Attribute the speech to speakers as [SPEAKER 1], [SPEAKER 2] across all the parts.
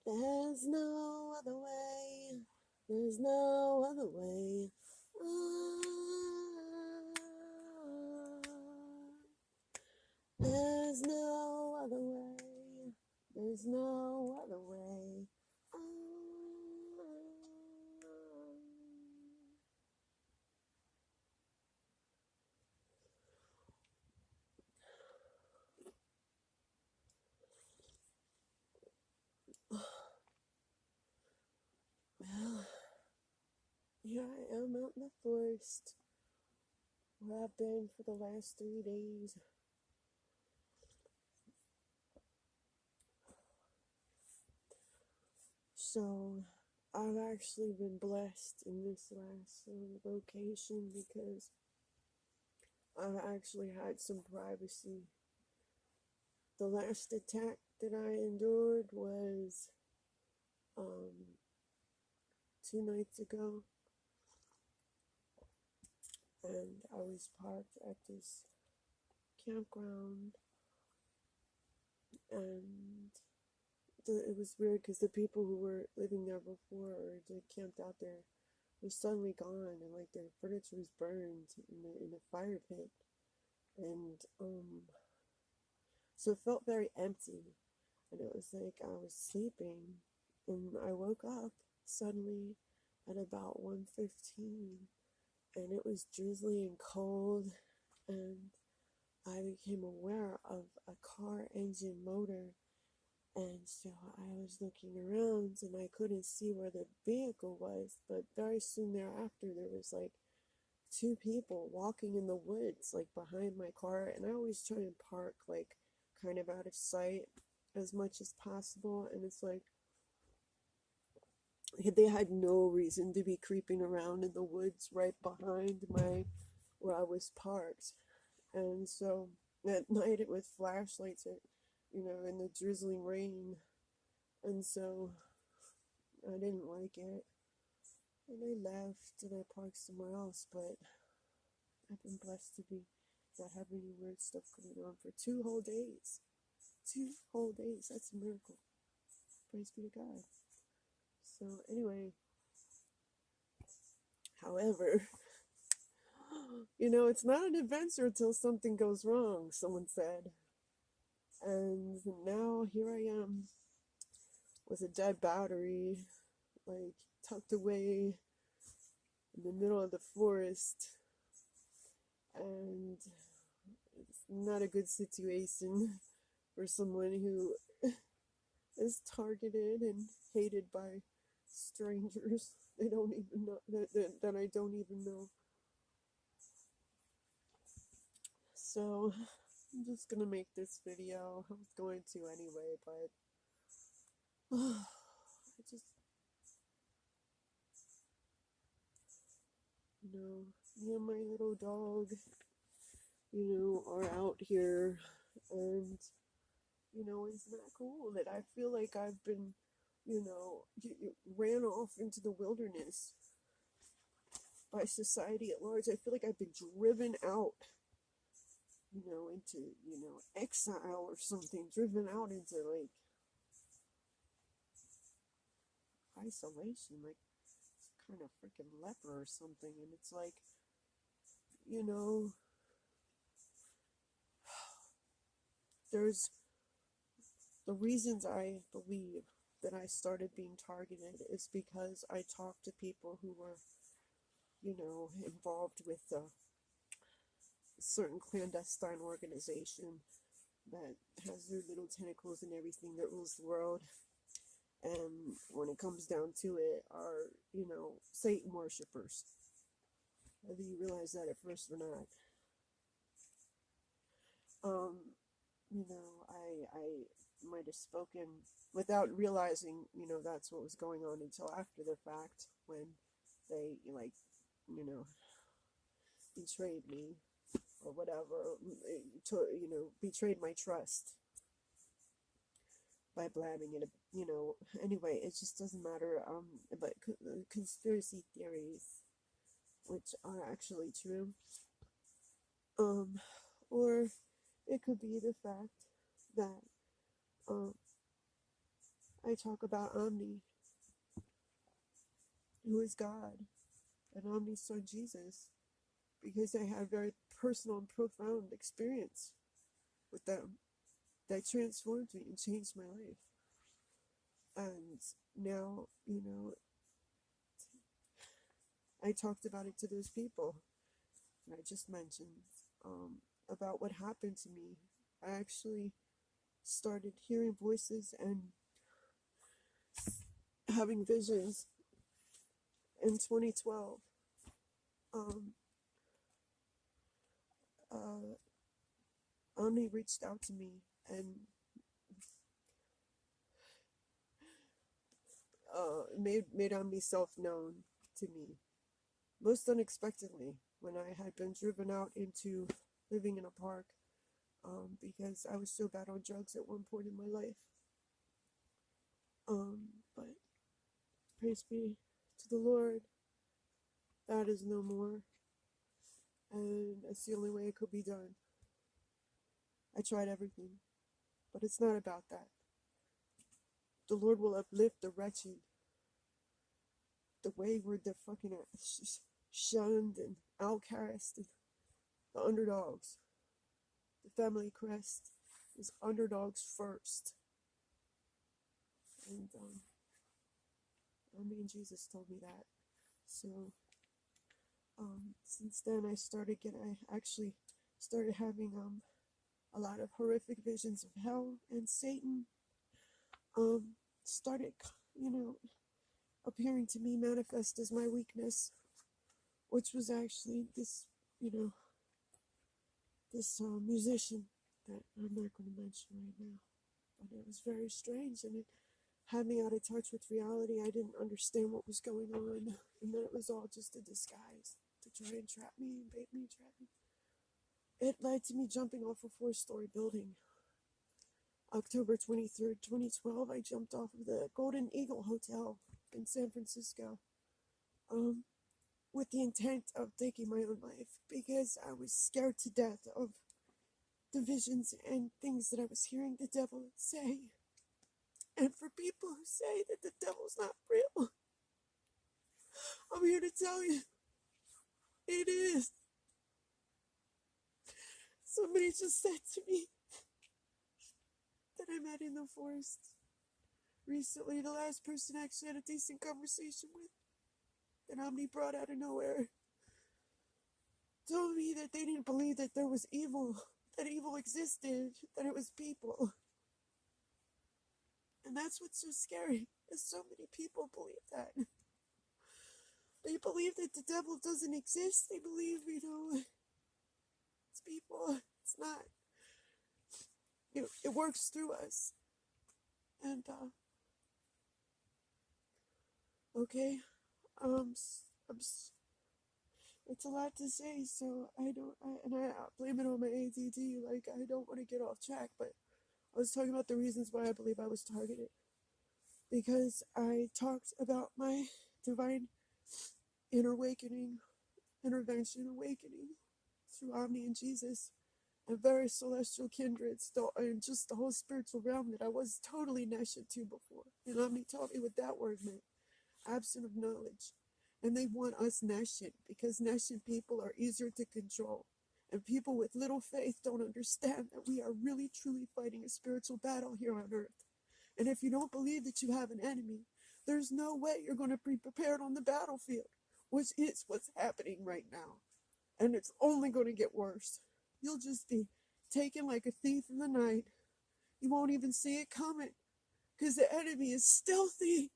[SPEAKER 1] There's no other way. There's no other way. There's no other way. There's no other way. Well, here I am out in the forest where I've been for the last 3 days. So, I've actually been blessed in this last location because I've actually had some privacy. The last attack that I endured was 2 nights ago, and I was parked at this campground, and it was weird because the people who were living there before or they camped out there were suddenly gone, and like their furniture was burned in a fire pit, and so it felt very empty, and it was like I was sleeping, and I woke up suddenly at about 1:15, and it was drizzly and cold, and I became aware of a car engine motor. And so I was looking around and I couldn't see where the vehicle was, but very soon thereafter there was like 2 people walking in the woods like behind my car, and I always try and park like kind of out of sight as much as possible, and it's like they had no reason to be creeping around in the woods right behind where I was parked. And so at night it with flashlights, in the drizzling rain, and so I didn't like it, and I left and I parked somewhere else. But I've been blessed to be not having any weird stuff going on for 2 whole days. 2 whole days. That's a miracle. Praise be to God. So anyway, however, it's not an adventure until something goes wrong, someone said. And now here I am with a dead battery, like tucked away in the middle of the forest. And it's not a good situation for someone who is targeted and hated by strangers they don't even know, that I don't even know. So I'm just gonna make this video. I was going to anyway, but I just, me and my little dog, are out here, and, isn't that cool that I feel like I've been, ran off into the wilderness by society at large. I feel like I've been driven out, into, exile or something, driven out into, like, isolation, like, kind of freaking leper or something. And it's like, there's the reasons I believe that I started being targeted is because I talked to people who were, involved with a certain clandestine organization that has their little tentacles and everything that rules the world. And when it comes down to it, are, Satan worshippers. Whether you realize that at first or not. I might have spoken without realizing, that's what was going on until after the fact, when they, betrayed me or whatever, betrayed my trust by blabbing it, anyway, it just doesn't matter. But conspiracy theories, which are actually true, or it could be the fact that I talk about Omni, who is God, and Omni's son Jesus, because I had a very personal and profound experience with them that transformed me and changed my life. And now, you know, I talked about it to those people, and I just mentioned about what happened to me. I actually started hearing voices and having visions in 2012. Omni reached out to me and made Omni self-known to me, most unexpectedly, when I had been driven out into living in a park because I was so bad on drugs at one point in my life. But praise be to the Lord, that is no more, and that's the only way it could be done. I tried everything, but it's not about that. The Lord will uplift the wretched, the wayward, the fucking shunned and outcast, and the underdogs. The family crest is underdogs first. And me and Jesus told me that. So since then I actually started having a lot of horrific visions of hell, and Satan started, you know, appearing to me manifest as my weakness, which was actually this, you know, this musician that I'm not going to mention right now. But it was very strange, and it had me out of touch with reality. I didn't understand what was going on, and that it was all just a disguise to try and trap me and bait me, trap me. It led to me jumping off a 4-story building. October 23rd, 2012, I jumped off of the Golden Eagle Hotel in San Francisco with the intent of taking my own life, because I was scared to death of the visions and things that I was hearing the devil say. And for people who say that the devil's not real, I'm here to tell you, it is. Somebody just said to me that I met in the forest recently, the last person I actually had a decent conversation with, that Omni brought out of nowhere, told me that they didn't believe that there was evil, that evil existed, that it was people. And that's what's so scary, is so many people believe that. They believe that the devil doesn't exist. They believe, you know, it's people. It's not. It works through us. And, okay, it's a lot to say, so I blame it on my ADD, like, I don't want to get off track, but I was talking about the reasons why I believe I was targeted. Because I talked about my divine intervention awakening through Omni and Jesus, and various celestial kindreds, and just the whole spiritual realm that I was totally nēsh to before. And Omni taught me what that word meant, absent of knowledge. And they want us nēsh, because nēsh people are easier to control. And people with little faith don't understand that we are really truly fighting a spiritual battle here on earth. And if you don't believe that you have an enemy, there's no way you're going to be prepared on the battlefield, which is what's happening right now. And it's only going to get worse. You'll just be taken like a thief in the night. You won't even see it coming, because the enemy is stealthy.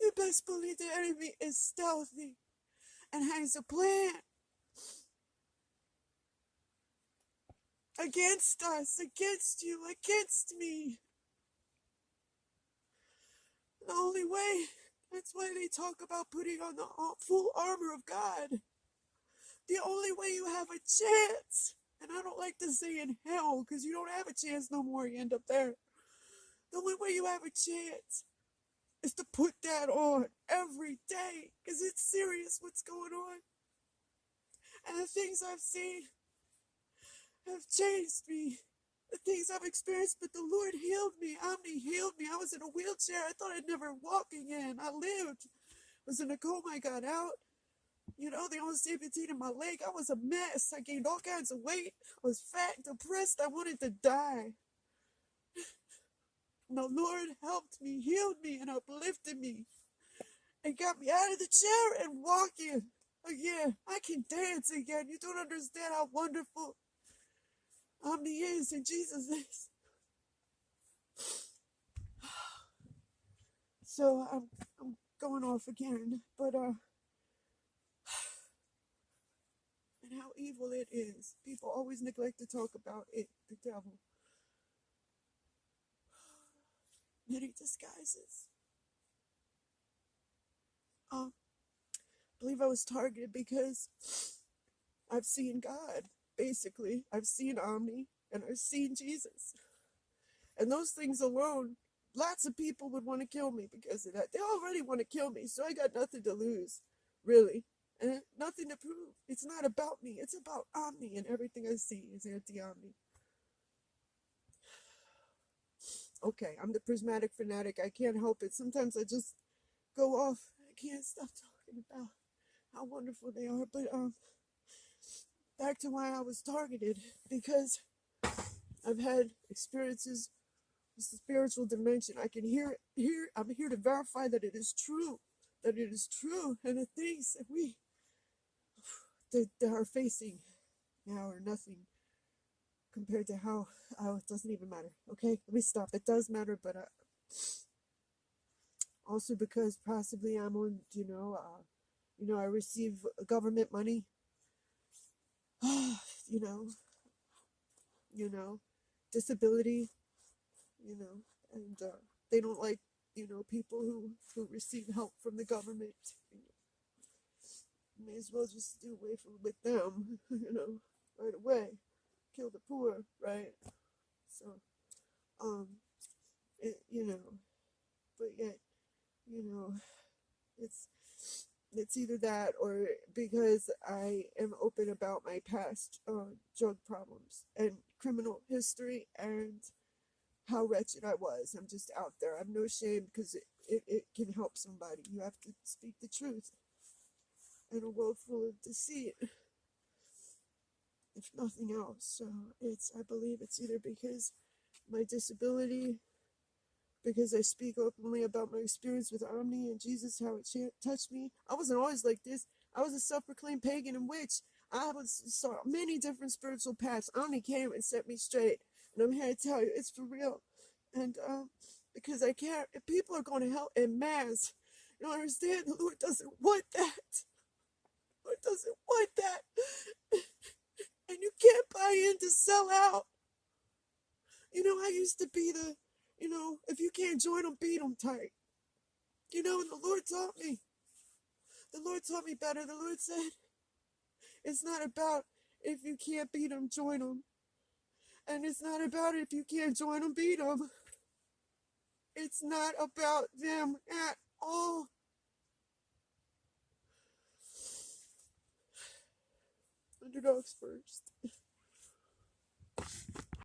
[SPEAKER 1] You best believe the enemy is stealthy and has a plan against us, against you, against me. The only way, that's why they talk about putting on the full armor of God. The only way you have a chance, and I don't like to say in hell, because you don't have a chance no more, you end up there. The only way you have a chance is to put that on every day, because it's serious what's going on. And the things I've seen have changed me. the things I've experienced, but the Lord healed me. Omni healed me. I was in a wheelchair. I thought I'd never walk again. I lived. I was in a coma. I got out. You know, they almost amputated my leg. I was a mess. I gained all kinds of weight. I was fat, depressed. I wanted to die. And the Lord helped me, healed me, and uplifted me, and got me out of the chair and walking again. I can dance again. You don't understand how wonderful Omni is and Jesus is. So I'm going off again, but and how evil it is. People always neglect to talk about it, the devil. Many disguises. I believe I was targeted because I've seen God, basically. I've seen Omni, and I've seen Jesus. And those things alone, lots of people would want to kill me because of that. They already want to kill me, so I got nothing to lose, really. And nothing to prove. It's not about me. It's about Omni, and everything I see is anti-Omni. Okay, I'm the Prismatic Fanatic. I can't help it. Sometimes I just go off. I can't stop talking about how wonderful they are. But back to why I was targeted, because I've had experiences with the spiritual dimension. I can hear it. I'm here to verify that it is true. That it is true. And the things that we are facing now are nothing compared to how, it doesn't even matter. Okay, let me stop. It does matter, but also because possibly I'm on, I receive government money. Disability, and they don't like, people who receive help from the government. May as well just do away with them, right away. Kill the poor, right? So, but yet, it's either that or because I am open about my past drug problems and criminal history and how wretched I was. I'm just out there. I'm no shame because it can help somebody. You have to speak the truth in a world full of deceit, if nothing else. So I believe it's either because my disability, because I speak openly about my experience with Omni and Jesus, how it touched me. I wasn't always like this. I was a self-proclaimed pagan and witch. I saw many different spiritual paths. Omni came and set me straight. And I'm here to tell you, it's for real. And because I care, if people are going to hell en masse, you don't understand, the Lord doesn't want that. The Lord doesn't want that. And you can't buy in to sell out. I used to be the, if you can't join them, beat them tight. And the Lord taught me. The Lord taught me better. The Lord said, it's not about if you can't beat them, join them. And it's not about if you can't join them, beat them. It's not about them at all. Underdogs first.